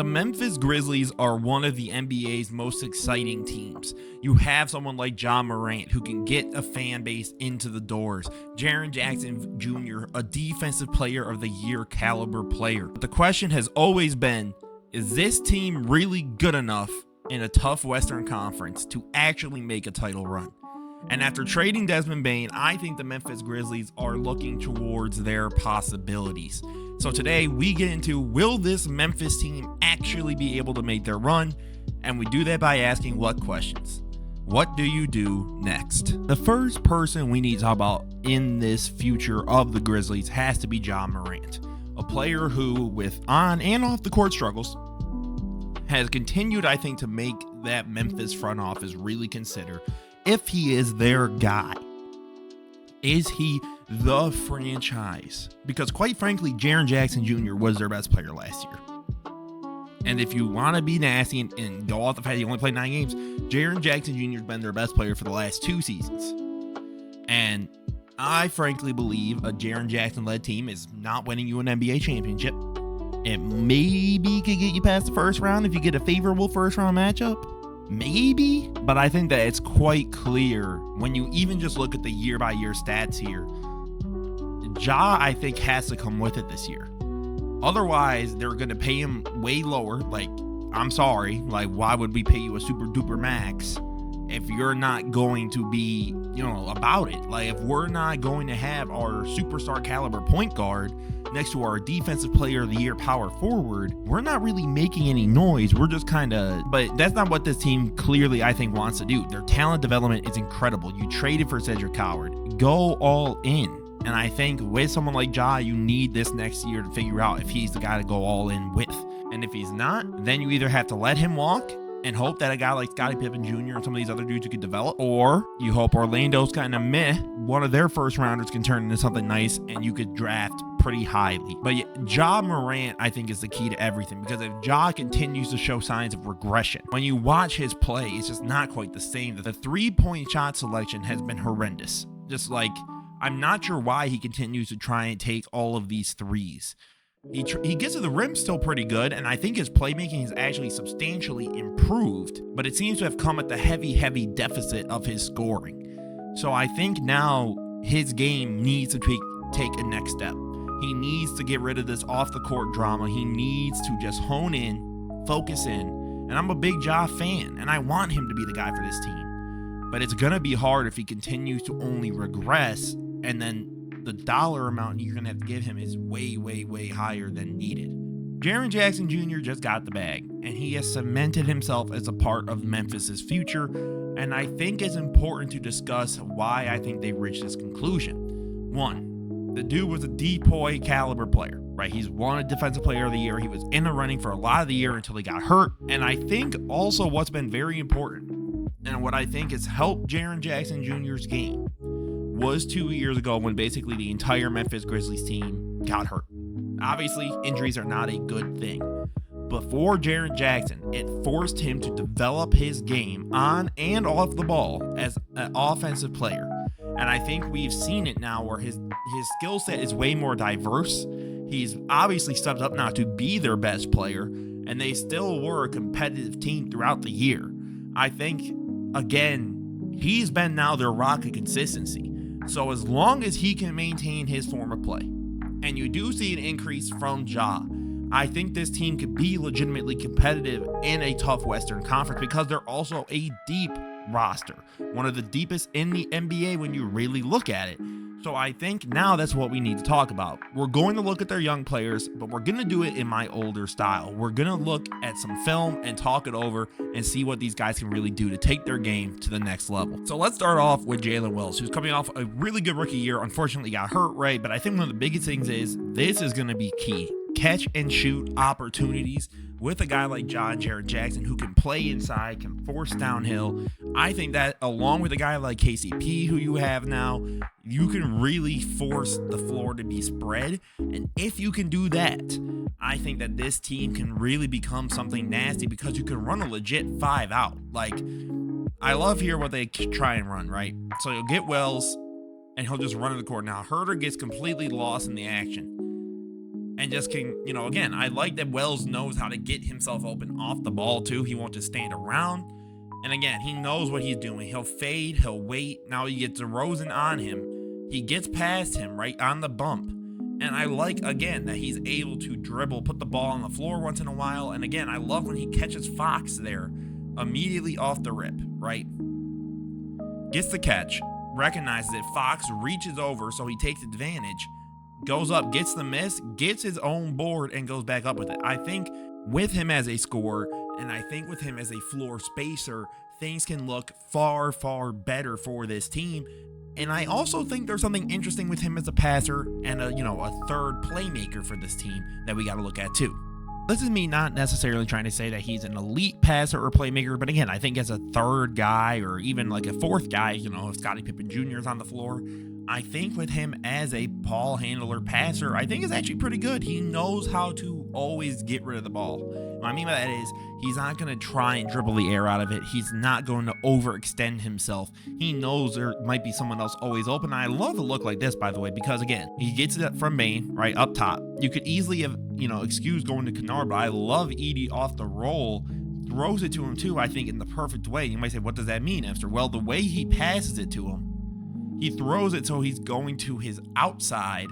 The Memphis Grizzlies are one of the NBA's most exciting teams. You have someone like Ja Morant who can get a fan base into the doors. Jaren Jackson Jr., a defensive player of the year caliber player. But the question has always been, is this team really good enough in a tough Western Conference to actually make a title run? And after trading Desmond Bane, I think the Memphis Grizzlies are looking towards their possibilities. So today we get into, will this Memphis team actually be able to make their run? And we do that by asking what questions? What do you do next? The first person we need to talk about in this future of the Grizzlies has to be Ja Morant, a player who, with on and off the court struggles, has continued, I think, to make that Memphis front office really consider if he is their guy. Is he the franchise? Because quite frankly, Jaren Jackson Jr. was their best player last year. And if you want to be nasty and go off the fact he only played 9 games, Jaren Jackson Jr. has been their best player for the last 2 seasons. And I frankly believe a Jaren Jackson-led team is not winning you an NBA championship. It maybe could get you past the first round if you get a favorable first-round matchup. Maybe, but I think that it's quite clear when you even just look at the year-by-year stats here. Ja, I think, has to come with it this year. Otherwise, they're going to pay him way lower. Like, I'm sorry. Like, why would we pay you a super-duper max if you're not going to be, about it? Like, if we're not going to have our superstar caliber point guard next to our defensive player of the year power forward, we're not really making any noise. We're just but that's not what this team clearly, I think, wants to do. Their talent development is incredible. You traded for Cedric Coward. Go all in. And I think with someone like Ja, you need this next year to figure out if he's the guy to go all in with. And if he's not, then you either have to let him walk and hope that a guy like Scottie Pippen Jr. and some of these other dudes you could develop, or you hope Orlando's kind of meh, one of their first rounders can turn into something nice and you could draft pretty highly. But Ja Morant, I think, is the key to everything, because if Ja continues to show signs of regression, when you watch his play, it's just not quite the same. The 3-point shot selection has been horrendous. Just like, I'm not sure why he continues to try and take all of these threes. He gets to the rim still pretty good, and I think his playmaking has actually substantially improved, but it seems to have come at the heavy deficit of his scoring. So I think now his game needs to take a next step. He needs to get rid of this off-the-court drama. He needs to just hone in, focus in, and I'm a big Ja fan, and I want him to be the guy for this team. But it's going to be hard if he continues to only regress, and then the dollar amount you're going to have to give him is way higher than needed. Jaren Jackson Jr. just got the bag, and he has cemented himself as a part of Memphis's future, and I think it's important to discuss why I think they reached this conclusion. 1, the dude was a depoy caliber player, right? He's won a defensive player of the year. He was in the running for a lot of the year until he got hurt, and I think also what's been very important, and what I think has helped Jaren Jackson Jr.'s game, was 2 years ago when basically the entire Memphis Grizzlies team got hurt. Obviously, injuries are not a good thing. But for Jaren Jackson, it forced him to develop his game on and off the ball as an offensive player. And I think we've seen it now where his skill set is way more diverse. He's obviously stepped up now to be their best player, and they still were a competitive team throughout the year. I think, again, he's been now their rock of consistency. So as long as he can maintain his form of play, and you do see an increase from Ja, I think this team could be legitimately competitive in a tough Western Conference, because they're also a deep roster, one of the deepest in the NBA when you really look at it. So I think now that's what we need to talk about. We're going to look at their young players, but we're going to do it in my older style. We're going to look at some film and talk it over and see what these guys can really do to take their game to the next level. So let's start off with Jalen Wills, who's coming off a really good rookie year. Unfortunately got hurt, right? But I think one of the biggest things is this is going to be key. Catch and shoot opportunities with a guy like Ja and Jaren Jackson, who can play inside, can force downhill. I think that along with a guy like KCP, who you have now, you can really force the floor to be spread. And if you can do that, I think that this team can really become something nasty, because you can run a legit 5 out. Like, I love here what they try and run, right? So you'll get Wells and he'll just run to the court. Now Herter gets completely lost in the action. and just can, again, I like that Wells knows how to get himself open off the ball too. He won't just stand around. And again, he knows what he's doing. He'll fade, he'll wait. Now he gets DeRozan on him. He gets past him right on the bump. And I like, again, that he's able to dribble, put the ball on the floor once in a while. And again, I love when he catches Fox there immediately off the rip, right? Gets the catch, recognizes it. Fox reaches over, so he takes advantage, goes up, gets the miss, gets his own board, and goes back up with it. I think with him as a scorer, and I think with him as a floor spacer, things can look far, far better for this team. And I also think there's something interesting with him as a passer and a third playmaker for this team that we got to look at too. This is me not necessarily trying to say that he's an elite passer or playmaker, but again, I think as a third guy or even like a fourth guy, if Scottie Pippen Jr. is on the floor, I think with him as a ball handler passer, I think is actually pretty good. He knows how to always get rid of the ball. What I mean by that is he's not going to try and dribble the air out of it. He's not going to overextend himself. He knows there might be someone else always open. I love a look like this, by the way, because again, he gets it from Bane, right, up top. You could easily have, excused going to Kennard, but I love Edie off the roll. Throws it to him too, I think, in the perfect way. You might say, what does that mean, Esther? Well, the way he passes it to him, he throws it so he's going to his outside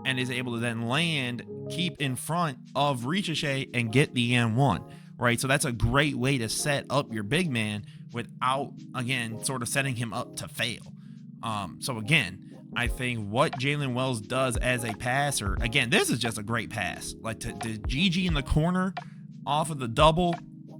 and is able to then land, keep in front of Ricochet, and get the N1, right? So that's a great way to set up your big man without, again, sort of setting him up to fail. So again, I think what Jalen Wells does as a passer, again, this is just a great pass. Like to GG in the corner off of the double,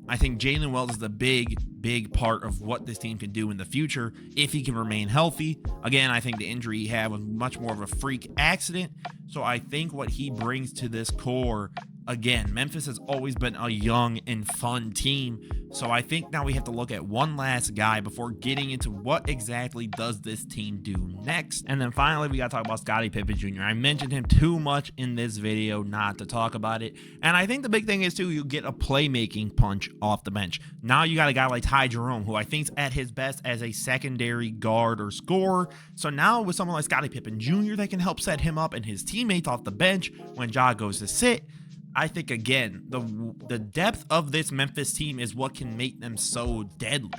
I think Jalen Wells is the big part of what this team can do in the future if he can remain healthy. Again, I think the injury he had was much more of a freak accident. So I think what he brings to this core, again, Memphis has always been a young and fun team. So I think now we have to look at one last guy before getting into what exactly does this team do next. And then finally, we got to talk about Scottie Pippen Jr. I mentioned him too much in this video not to talk about it. And I think the big thing is too, you get a playmaking punch off the bench. Now you got a guy like Ty Jerome, who I think is at his best as a secondary guard or scorer. So now with someone like Scottie Pippen Jr. that can help set him up and his teammates off the bench when Ja goes to sit, I think, again, the depth of this Memphis team is what can make them so deadly.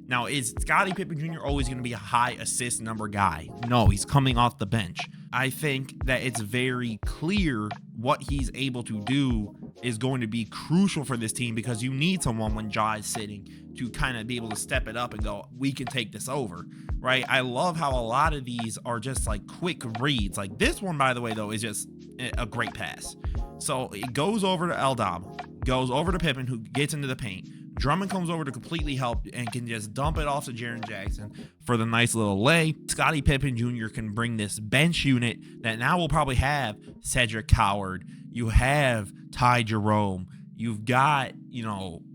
Now, is Scottie Pippen Jr. always going to be a high assist number guy? No, he's coming off the bench. I think that it's very clear what he's able to do is going to be crucial for this team, because you need someone when Ja is sitting to kind of be able to step it up and go, we can take this over, right? I love how a lot of these are just like quick reads. Like this one, by the way, though, is just a great pass. So it goes over to Aldama, goes over to Pippen, who gets into the paint. Drummond comes over to completely help and can just dump it off to Jaren Jackson for the nice little lay. Scottie Pippen Jr. can bring this bench unit that now will probably have Cedric Coward. You have Ty Jerome. You've got,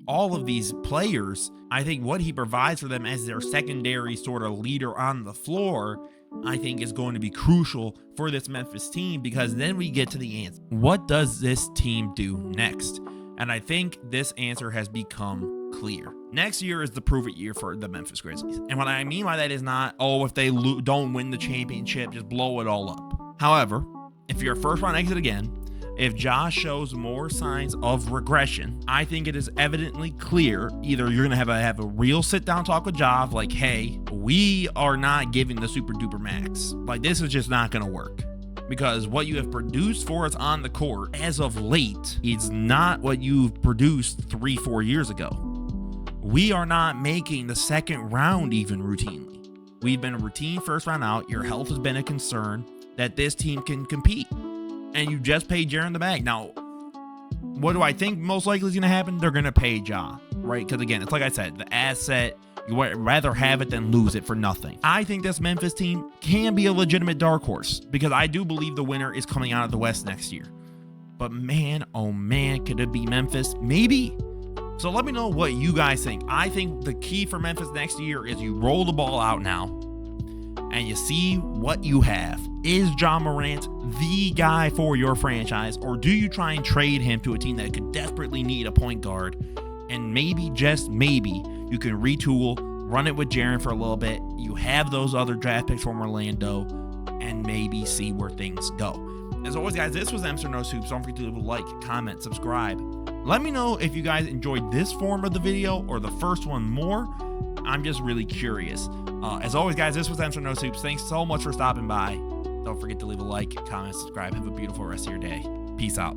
all of these players. I think what he provides for them as their secondary sort of leader on the floor, I think is going to be crucial for this Memphis team, because then we get to the answer. What does this team do next? And I think this answer has become clear. Next year is the prove it year for the Memphis Grizzlies. And what I mean by that is not, if they don't win the championship, just blow it all up. However, if you're a first round exit again, if Ja shows more signs of regression, I think it is evidently clear either you're going to have a real sit down talk with Ja, like, hey, we are not giving the super duper max. Like, this is just not going to work. Because what you have produced for us on the court as of late is not what you've produced 3-4 years ago. We are not making the second round even routinely. We've been a routine first round out. Your health has been a concern that this team can compete. And you just paid Jaren the bag. Now, what do I think most likely is going to happen? They're going to pay Ja, right? Because again, it's like I said, the asset, you would rather have it than lose it for nothing. I think this Memphis team can be a legitimate dark horse, because I do believe the winner is coming out of the West next year. But man, oh man, could it be Memphis? Maybe. So let me know what you guys think. I think the key for Memphis next year is you roll the ball out now and you see what you have. Is Ja Morant the guy for your franchise, or do you try and trade him to a team that could desperately need a point guard? And maybe, just maybe, you can retool, run it with Jaren for a little bit. You have those other draft picks from Orlando, and maybe see where things go. As always, guys, this was Mr. No Soups. Don't forget to leave a like, comment, subscribe. Let me know if you guys enjoyed this form of the video or the first one more. I'm just really curious. As always, guys, this was Mr. No Soups. Thanks so much for stopping by. Don't forget to leave a like, comment, subscribe. Have a beautiful rest of your day. Peace out.